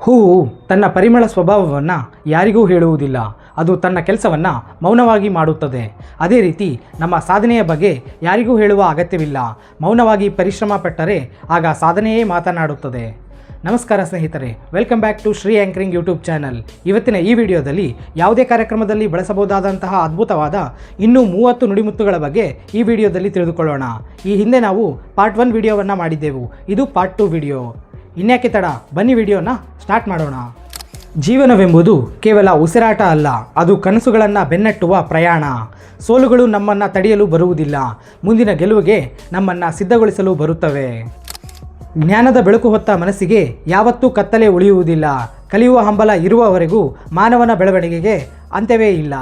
ಹೂವು ತನ್ನ ಪರಿಮಳ ಸ್ವಭಾವವನ್ನು ಯಾರಿಗೂ ಹೇಳುವುದಿಲ್ಲ. ಅದು ತನ್ನ ಕೆಲಸವನ್ನು ಮೌನವಾಗಿ ಮಾಡುತ್ತದೆ. ಅದೇ ರೀತಿ ನಮ್ಮ ಸಾಧನೆಯ ಬಗ್ಗೆ ಯಾರಿಗೂ ಹೇಳುವ ಅಗತ್ಯವಿಲ್ಲ. ಮೌನವಾಗಿ ಪರಿಶ್ರಮ ಪಟ್ಟರೆ ಆಗ ಸಾಧನೆಯೇ ಮಾತನಾಡುತ್ತದೆ. ನಮಸ್ಕಾರ ಸ್ನೇಹಿತರೆ, welcome back to Shri anchoring YouTube channel. ಇವತ್ತಿನ ಈ ವಿಡಿಯೋದಲ್ಲಿ ಯಾವುದೇ ಕಾರ್ಯಕ್ರಮದಲ್ಲಿ ಬಳಸಬಹುದಾದಂತಹ ಅದ್ಭುತವಾದ ಇನ್ನೂ 30 ನುಡಿಮುತ್ತುಗಳ ಬಗ್ಗೆ ಈ ವಿಡಿಯೋದಲ್ಲಿ ತಿಳಿದುಕೊಳ್ಳೋಣ. ಈ ಹಿಂದೆ ನಾವು ಪಾರ್ಟ್ 1 ವಿಡಿಯೋವನ್ನು ಮಾಡಿದ್ದೆವು. ಇದು ಪಾರ್ಟ್ 2 ವಿಡಿಯೋ. ಇನ್ಯಾಕೆ ತಡ, ಬನ್ನಿ ವಿಡಿಯೋನ ಸ್ಟಾರ್ಟ್ ಮಾಡೋಣ. ಜೀವನವೆಂಬುದು ಕೇವಲ ಉಸಿರಾಟ ಅಲ್ಲ, ಅದು ಕನಸುಗಳನ್ನು ಬೆನ್ನಟ್ಟುವ ಪ್ರಯಾಣ. ಸೋಲುಗಳು ನಮ್ಮನ್ನು ತಡೆಯಲು ಬರುವುದಿಲ್ಲ, ಮುಂದಿನ ಗೆಲುವಿಗೆ ನಮ್ಮನ್ನು ಸಿದ್ಧಗೊಳಿಸಲು ಬರುತ್ತವೆ. ಜ್ಞಾನದ ಬೆಳಕು ಹೊತ್ತ ಮನಸ್ಸಿಗೆ ಯಾವತ್ತೂ ಕತ್ತಲೆ ಉಳಿಯುವುದಿಲ್ಲ. ಕಲಿಯುವ ಹಂಬಲ ಇರುವವರೆಗೂ ಮಾನವನ ಬೆಳವಣಿಗೆಗೆ ಅಂತ್ಯವೇ ಇಲ್ಲ.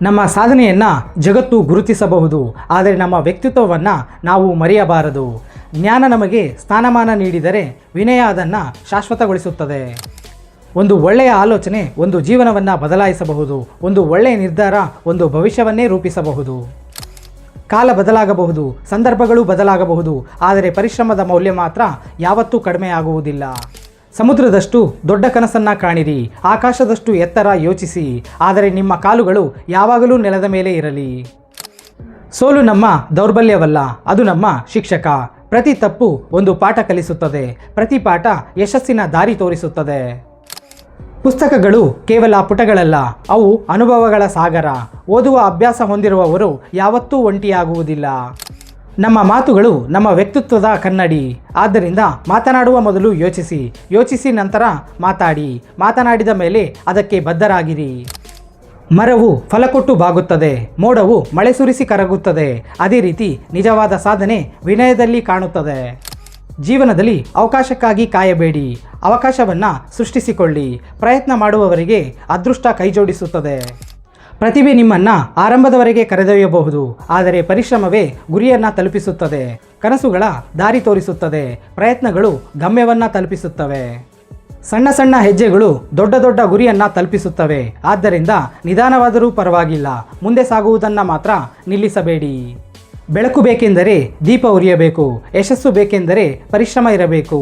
ನಮ್ಮ ಸಾಧನೆಯನ್ನು ಜಗತ್ತು ಗುರುತಿಸಬಹುದು, ಆದರೆ ನಮ್ಮ ವ್ಯಕ್ತಿತ್ವವನ್ನು ನಾವು ಮರೆಯಬಾರದು. ಜ್ಞಾನ ನಮಗೆ ಸ್ಥಾನಮಾನ ನೀಡಿದರೆ ವಿನಯ ಅದನ್ನು ಶಾಶ್ವತಗೊಳಿಸುತ್ತದೆ. ಒಂದು ಒಳ್ಳೆಯ ಆಲೋಚನೆ ಒಂದು ಜೀವನವನ್ನು ಬದಲಾಯಿಸಬಹುದು. ಒಂದು ಒಳ್ಳೆಯ ನಿರ್ಧಾರ ಒಂದು ಭವಿಷ್ಯವನ್ನೇ ರೂಪಿಸಬಹುದು. ಕಾಲ ಬದಲಾಗಬಹುದು, ಸಂದರ್ಭಗಳು ಬದಲಾಗಬಹುದು, ಆದರೆ ಪರಿಶ್ರಮದ ಮೌಲ್ಯ ಮಾತ್ರ ಯಾವತ್ತೂ ಕಡಿಮೆಯಾಗುವುದಿಲ್ಲ. ಸಮುದ್ರದಷ್ಟು ದೊಡ್ಡ ಕನಸನ್ನು ಕಾಣಿರಿ, ಆಕಾಶದಷ್ಟು ಎತ್ತರ ಯೋಚಿಸಿ, ಆದರೆ ನಿಮ್ಮ ಕಾಲುಗಳು ಯಾವಾಗಲೂ ನೆಲದ ಮೇಲೆ ಇರಲಿ. ಸೋಲು ನಮ್ಮ ದೌರ್ಬಲ್ಯವಲ್ಲ, ಅದು ನಮ್ಮ ಶಿಕ್ಷಕ. ಪ್ರತಿ ತಪ್ಪು ಒಂದು ಪಾಠ ಕಲಿಸುತ್ತದೆ, ಪ್ರತಿ ಪಾಠ ಯಶಸ್ಸಿನ ದಾರಿ ತೋರಿಸುತ್ತದೆ. ಪುಸ್ತಕಗಳು ಕೇವಲ ಪುಟಗಳಲ್ಲ, ಅವು ಅನುಭವಗಳ ಸಾಗರ. ಓದುವ ಅಭ್ಯಾಸ ಹೊಂದಿರುವವರು ಯಾವತ್ತೂ ಒಂಟಿಯಾಗುವುದಿಲ್ಲ. ನಮ್ಮ ಮಾತುಗಳು ನಮ್ಮ ವ್ಯಕ್ತಿತ್ವದ ಕನ್ನಡಿ. ಆದ್ದರಿಂದ ಮಾತನಾಡುವ ಮೊದಲು ಯೋಚಿಸಿ ನಂತರ ಮಾತಾಡಿ. ಮಾತನಾಡಿದ ಮೇಲೆ ಅದಕ್ಕೆ ಬದ್ಧರಾಗಿರಿ. ಮರವು ಫಲ ಕೊಟ್ಟು ಬಾಗುತ್ತದೆ, ಮೋಡವು ಮಳೆ ಸುರಿಸಿ ಕರಗುತ್ತದೆ. ಅದೇ ರೀತಿ ನಿಜವಾದ ಸಾಧನೆ ವಿನಯದಲ್ಲಿ ಕಾಣುತ್ತದೆ. ಜೀವನದಲ್ಲಿ ಅವಕಾಶಕ್ಕಾಗಿ ಕಾಯಬೇಡಿ, ಅವಕಾಶವನ್ನು ಸೃಷ್ಟಿಸಿಕೊಳ್ಳಿ. ಪ್ರಯತ್ನ ಮಾಡುವವರಿಗೆ ಅದೃಷ್ಟ ಕೈಜೋಡಿಸುತ್ತದೆ. ಪ್ರತಿಭೆ ನಿಮ್ಮನ್ನು ಆರಂಭದವರೆಗೆ ಕರೆದೊಯ್ಯಬಹುದು, ಆದರೆ ಪರಿಶ್ರಮವೇ ಗುರಿಯನ್ನು ತಲುಪಿಸುತ್ತದೆ. ಕನಸುಗಳ ದಾರಿ ತೋರಿಸುತ್ತದೆ, ಪ್ರಯತ್ನಗಳು ಗಮ್ಯವನ್ನು ತಲುಪಿಸುತ್ತವೆ. ಸಣ್ಣ ಸಣ್ಣ ಹೆಜ್ಜೆಗಳು ದೊಡ್ಡ ದೊಡ್ಡ ಗುರಿಯನ್ನು ತಲುಪಿಸುತ್ತವೆ. ಆದ್ದರಿಂದ ನಿಧಾನವಾದರೂ ಪರವಾಗಿಲ್ಲ, ಮುಂದೆ ಸಾಗುವುದನ್ನು ಮಾತ್ರ ನಿಲ್ಲಿಸಬೇಡಿ. ಬೆಳಕು ಬೇಕೆಂದರೆ ದೀಪ ಉರಿಯಬೇಕು, ಯಶಸ್ಸು ಬೇಕೆಂದರೆ ಪರಿಶ್ರಮ ಇರಬೇಕು.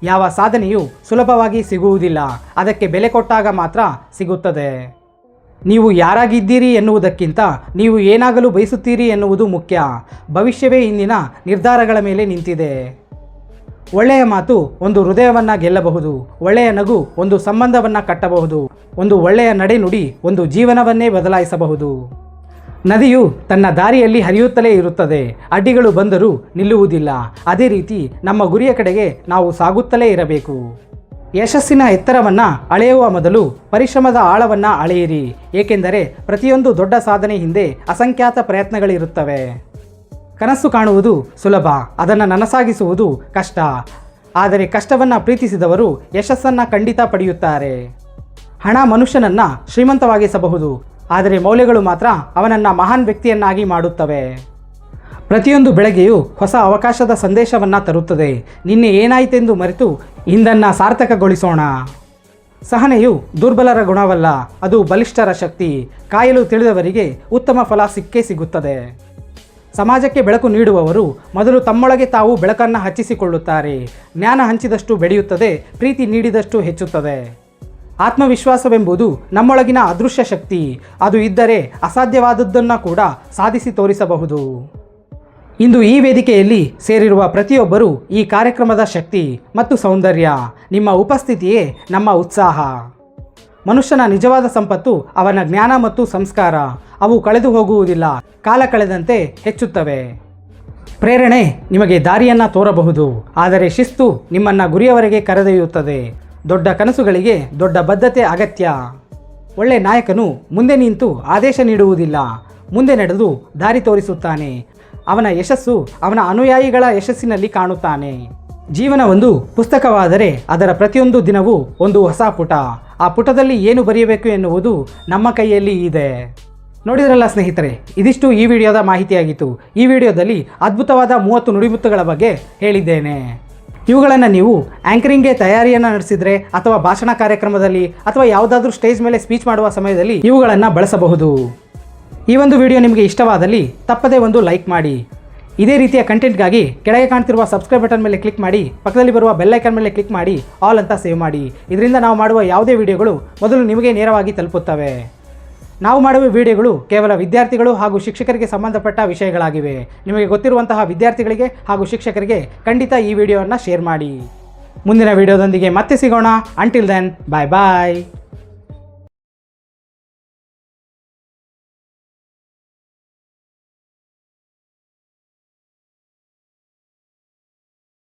ಯಾವ ಸಾಧನೆಯೂ ಸುಲಭವಾಗಿ ಸಿಗುವುದಿಲ್ಲ, ಅದಕ್ಕೆ ಬೆಲೆ ಕೊಟ್ಟಾಗ ಮಾತ್ರ ಸಿಗುತ್ತದೆ. ನೀವು ಯಾರಾಗಿದ್ದೀರಿ ಎನ್ನುವುದಕ್ಕಿಂತ ನೀವು ಏನಾಗಲು ಬಯಸುತ್ತೀರಿ ಎನ್ನುವುದು ಮುಖ್ಯ. ಭವಿಷ್ಯವೇ ಇಂದಿನ ನಿರ್ಧಾರಗಳ ಮೇಲೆ ನಿಂತಿದೆ. ಒಳ್ಳೆಯ ಮಾತು ಒಂದು ಹೃದಯವನ್ನು ಗೆಲ್ಲಬಹುದು, ಒಳ್ಳೆಯ ನಗು ಒಂದು ಸಂಬಂಧವನ್ನು ಕಟ್ಟಬಹುದು, ಒಂದು ಒಳ್ಳೆಯ ನಡೆನುಡಿ ಒಂದು ಜೀವನವನ್ನೇ ಬದಲಾಯಿಸಬಹುದು. ನದಿಯು ತನ್ನ ದಾರಿಯಲ್ಲಿ ಹರಿಯುತ್ತಲೇ ಇರುತ್ತದೆ, ಅಡ್ಡಿಗಳು ಬಂದರೂ ನಿಲ್ಲುವುದಿಲ್ಲ. ಅದೇ ರೀತಿ ನಮ್ಮ ಗುರಿಯ ಕಡೆಗೆ ನಾವು ಸಾಗುತ್ತಲೇ ಇರಬೇಕು. ಯಶಸ್ಸಿನ ಎತ್ತರವನ್ನು ಅಳೆಯುವ ಮೊದಲು ಪರಿಶ್ರಮದ ಆಳವನ್ನು ಅಳೆಯಿರಿ, ಏಕೆಂದರೆ ಪ್ರತಿಯೊಂದು ದೊಡ್ಡ ಸಾಧನೆ ಹಿಂದೆ ಅಸಂಖ್ಯಾತ ಪ್ರಯತ್ನಗಳಿರುತ್ತವೆ. ಕನಸು ಕಾಣುವುದು ಸುಲಭ, ಅದನ್ನು ನನಸಾಗಿಸುವುದು ಕಷ್ಟ. ಆದರೆ ಕಷ್ಟವನ್ನು ಪ್ರೀತಿಸಿದವರು ಯಶಸ್ಸನ್ನು ಖಂಡಿತ ಪಡೆಯುತ್ತಾರೆ. ಹಣ ಮನುಷ್ಯನನ್ನು ಶ್ರೀಮಂತವಾಗಿಸಬಹುದು, ಆದರೆ ಮೌಲ್ಯಗಳು ಮಾತ್ರ ಅವನನ್ನು ಮಹಾನ್ ವ್ಯಕ್ತಿಯನ್ನಾಗಿ ಮಾಡುತ್ತವೆ. ಪ್ರತಿಯೊಂದು ಬೆಳಗ್ಗೆಯೂ ಹೊಸ ಅವಕಾಶದ ಸಂದೇಶವನ್ನು ತರುತ್ತದೆ. ನಿನ್ನೆ ಏನಾಯಿತೆಂದು ಮರೆತು ಇಂದನ್ನು ಸಾರ್ಥಕಗೊಳಿಸೋಣ. ಸಹನೆಯು ದುರ್ಬಲರ ಗುಣವಲ್ಲ, ಅದು ಬಲಿಷ್ಠರ ಶಕ್ತಿ. ಕಾಯಲು ತಿಳಿದವರಿಗೆ ಉತ್ತಮ ಫಲ ಸಿಕ್ಕೇ ಸಿಗುತ್ತದೆ. ಸಮಾಜಕ್ಕೆ ಬೆಳಕು ನೀಡುವವರು ಮೊದಲು ತಮ್ಮೊಳಗೆ ತಾವು ಬೆಳಕನ್ನು ಹಚ್ಚಿಸಿಕೊಳ್ಳುತ್ತಾರೆ. ಜ್ಞಾನ ಹಂಚಿದಷ್ಟು ಬೆಳೆಯುತ್ತದೆ, ಪ್ರೀತಿ ನೀಡಿದಷ್ಟು ಹೆಚ್ಚುತ್ತದೆ. ಆತ್ಮವಿಶ್ವಾಸವೆಂಬುದು ನಮ್ಮೊಳಗಿನ ಅದೃಶ್ಯ ಶಕ್ತಿ. ಅದು ಇದ್ದರೆ ಅಸಾಧ್ಯವಾದದ್ದನ್ನು ಕೂಡ ಸಾಧಿಸಿ ತೋರಿಸಬಹುದು. ಇಂದು ಈ ವೇದಿಕೆಯಲ್ಲಿ ಸೇರಿರುವ ಪ್ರತಿಯೊಬ್ಬರೂ ಈ ಕಾರ್ಯಕ್ರಮದ ಶಕ್ತಿ ಮತ್ತು ಸೌಂದರ್ಯ. ನಿಮ್ಮ ಉಪಸ್ಥಿತಿಯೇ ನಮ್ಮ ಉತ್ಸಾಹ. ಮನುಷ್ಯನ ನಿಜವಾದ ಸಂಪತ್ತು ಅವನ ಜ್ಞಾನ ಮತ್ತು ಸಂಸ್ಕಾರ. ಅವು ಕಳೆದು ಹೋಗುವುದಿಲ್ಲ, ಕಾಲ ಕಳೆದಂತೆ ಹೆಚ್ಚುತ್ತವೆ. ಪ್ರೇರಣೆ ನಿಮಗೆ ದಾರಿಯನ್ನು ತೋರಬಹುದು, ಆದರೆ ಶಿಸ್ತು ನಿಮ್ಮನ್ನು ಗುರಿಯವರೆಗೆ ಕರೆದೊಯ್ಯುತ್ತದೆ. ದೊಡ್ಡ ಕನಸುಗಳಿಗೆ ದೊಡ್ಡ ಬದ್ಧತೆ ಅಗತ್ಯ. ಒಳ್ಳೆ ನಾಯಕನು ಮುಂದೆ ನಿಂತು ಆದೇಶ ನೀಡುವುದಿಲ್ಲ, ಮುಂದೆ ನಡೆದು ದಾರಿ ತೋರಿಸುತ್ತಾನೆ. ಅವನ ಯಶಸ್ಸು ಅವನ ಅನುಯಾಯಿಗಳ ಯಶಸ್ಸಿನಲ್ಲಿ ಕಾಣುತ್ತಾನೆ. ಜೀವನ ಒಂದು ಪುಸ್ತಕವಾದರೆ ಅದರ ಪ್ರತಿಯೊಂದು ದಿನವೂ ಒಂದು ಹೊಸ ಪುಟ. ಆ ಪುಟದಲ್ಲಿ ಏನು ಬರೆಯಬೇಕು ಎನ್ನುವುದು ನಮ್ಮ ಕೈಯಲ್ಲಿ ಇದೆ. ನೋಡಿದ್ರಲ್ಲ ಸ್ನೇಹಿತರೆ, ಇದಿಷ್ಟು ಈ ವಿಡಿಯೋದ ಮಾಹಿತಿಯಾಗಿತ್ತು. ಈ ವಿಡಿಯೋದಲ್ಲಿ ಅದ್ಭುತವಾದ 30 ನುಡಿಮುತ್ತುಗಳ ಬಗ್ಗೆ ಹೇಳಿದ್ದೇನೆ. ಇವುಗಳನ್ನು ನೀವು ಆ್ಯಂಕರಿಂಗ್ಗೆ ತಯಾರಿಯನ್ನು ನಡೆಸಿದರೆ ಅಥವಾ ಭಾಷಣ ಕಾರ್ಯಕ್ರಮದಲ್ಲಿ ಅಥವಾ ಯಾವುದಾದ್ರೂ ಸ್ಟೇಜ್ ಮೇಲೆ ಸ್ಪೀಚ್ ಮಾಡುವ ಸಮಯದಲ್ಲಿ ಇವುಗಳನ್ನು ಬಳಸಬಹುದು. ಈ ಒಂದು ವಿಡಿಯೋ ನಿಮಗೆ ಇಷ್ಟವಾದಲ್ಲಿ ತಪ್ಪದೇ ಒಂದು ಲೈಕ್ ಮಾಡಿ. ಇದೇ ರೀತಿಯ ಕಂಟೆಂಟ್ಗಾಗಿ ಕೆಳಗೆ ಕಾಣ್ತಿರುವ ಸಬ್ಸ್ಕ್ರೈಬ್ ಬಟನ್ ಮೇಲೆ ಕ್ಲಿಕ್ ಮಾಡಿ, ಪಕ್ಕದಲ್ಲಿ ಬರುವ ಬೆಲ್ ಐಕಾನ್ ಮೇಲೆ ಕ್ಲಿಕ್ ಮಾಡಿ ಆಲ್ ಅಂತ ಸೇವ್ ಮಾಡಿ. ಇದರಿಂದ ನಾವು ಮಾಡುವ ಯಾವುದೇ ವಿಡಿಯೋಗಳು ಮೊದಲು ನಿಮಗೆ ನೇರವಾಗಿ ತಲುಪುತ್ತವೆ. ನಾವು ಮಾಡುವ ವಿಡಿಯೋಗಳು ಕೇವಲ ವಿದ್ಯಾರ್ಥಿಗಳು ಹಾಗೂ ಶಿಕ್ಷಕರಿಗೆ ಸಂಬಂಧಪಟ್ಟ ವಿಷಯಗಳಾಗಿವೆ. ನಿಮಗೆ ಗೊತ್ತಿರುವಂತಹ ವಿದ್ಯಾರ್ಥಿಗಳಿಗೆ ಹಾಗೂ ಶಿಕ್ಷಕರಿಗೆ ಖಂಡಿತ ಈ ವಿಡಿಯೋವನ್ನು ಶೇರ್ ಮಾಡಿ. ಮುಂದಿನ ವಿಡಿಯೋದೊಂದಿಗೆ ಮತ್ತೆ ಸಿಗೋಣ. ಅಂಟಿಲ್ ದೆನ್, ಬಾಯ್ ಬಾಯ್.